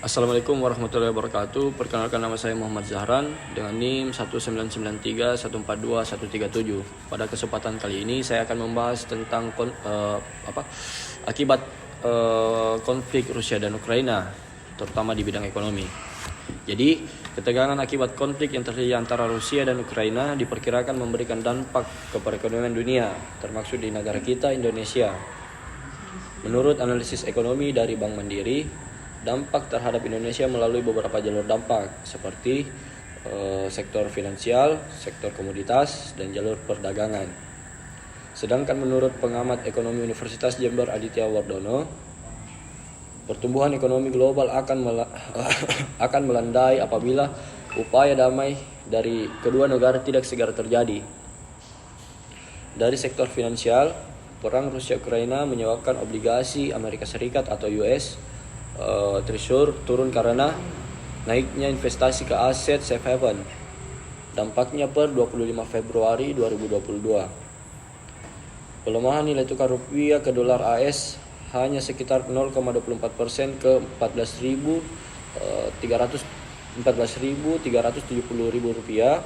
Assalamualaikum warahmatullahi wabarakatuh. Perkenalkan, nama saya Muhammad Zahran dengan NIM 19931421137. Pada kesempatan kali ini saya akan membahas tentang akibat konflik Rusia dan Ukraina, terutama di bidang ekonomi. Jadi, ketegangan akibat konflik yang terjadi antara Rusia dan Ukraina diperkirakan memberikan dampak ke perekonomian dunia, termasuk di negara kita, Indonesia. Menurut analisis ekonomi dari Bank Mandiri, dampak terhadap Indonesia melalui beberapa jalur dampak seperti sektor finansial, sektor komoditas, dan jalur perdagangan. Sedangkan menurut pengamat ekonomi Universitas Jember Aditya Wardono, pertumbuhan ekonomi global akan melandai apabila upaya damai dari kedua negara tidak segera terjadi. Dari sektor finansial, perang Rusia-Ukraina menyebabkan obligasi Amerika Serikat atau US Treasury turun karena naiknya investasi ke aset safe haven. Dampaknya per 25 Februari 2022. Pelemahan nilai tukar rupiah ke dolar AS hanya sekitar 0,24% ke 14.370 rupiah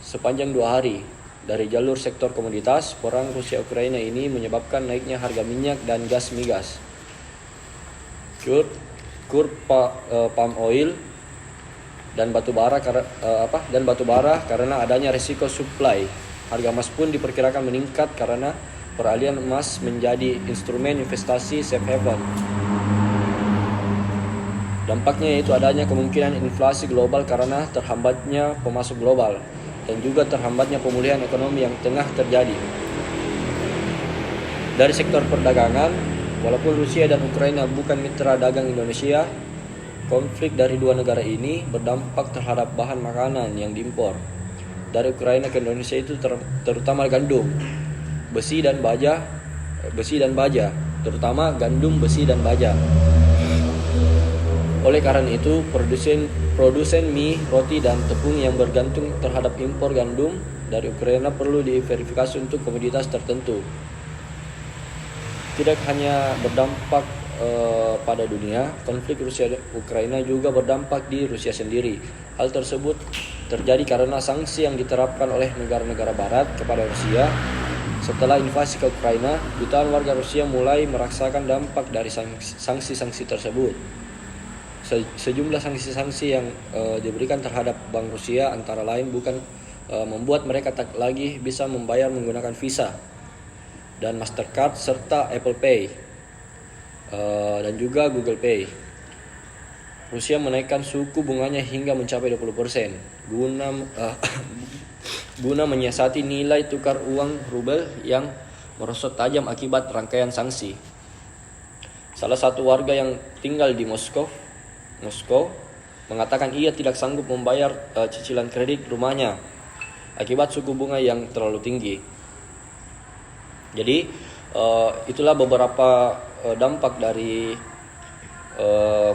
sepanjang 2 hari. Dari jalur sektor komoditas, perang Rusia-Ukraina ini menyebabkan naiknya harga minyak dan gas migas, palm oil dan batu bara karena adanya risiko supply. Harga emas pun diperkirakan meningkat karena peralihan emas menjadi instrumen investasi safe haven. Dampaknya yaitu adanya kemungkinan inflasi global karena terhambatnya pemasok global dan juga terhambatnya pemulihan ekonomi yang tengah terjadi. Dari sektor perdagangan, walaupun Rusia dan Ukraina bukan mitra dagang Indonesia, konflik dari dua negara ini berdampak terhadap bahan makanan yang diimpor dari Ukraina ke Indonesia, itu terutama gandum, besi dan baja, terutama gandum, besi dan baja. Oleh karena itu, produsen mie, roti dan tepung yang bergantung terhadap impor gandum dari Ukraina perlu diverifikasi untuk komoditas tertentu. Tidak hanya berdampak pada dunia, konflik Rusia-Ukraina juga berdampak di Rusia sendiri. Hal tersebut terjadi karena sanksi yang diterapkan oleh negara-negara barat kepada Rusia. Setelah invasi ke Ukraina, jutaan warga Rusia mulai merasakan dampak dari sanksi-sanksi tersebut. Sejumlah sanksi-sanksi yang diberikan terhadap Bank Rusia antara lain membuat mereka tak lagi bisa membayar menggunakan Visa dan Mastercard serta Apple Pay dan juga Google Pay. Rusia menaikkan suku bunganya hingga mencapai 20% guna menyiasati nilai tukar uang rubel yang merosot tajam akibat rangkaian sanksi. Salah satu warga yang tinggal di Moskow mengatakan ia tidak sanggup membayar cicilan kredit rumahnya akibat suku bunga yang terlalu tinggi. Jadi itulah beberapa dampak dari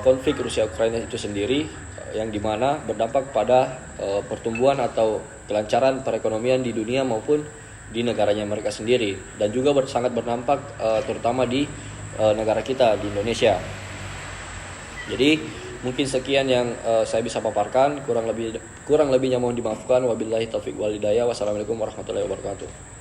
konflik Rusia-Ukraina itu sendiri, yang dimana berdampak pada pertumbuhan atau kelancaran perekonomian di dunia maupun di negaranya mereka sendiri, dan juga sangat berdampak terutama di negara kita di Indonesia. Jadi mungkin sekian yang saya bisa paparkan, kurang lebihnya mohon dimaafkan. Wabillahi taufiq wal hidayah. Wassalamualaikum warahmatullahi wabarakatuh.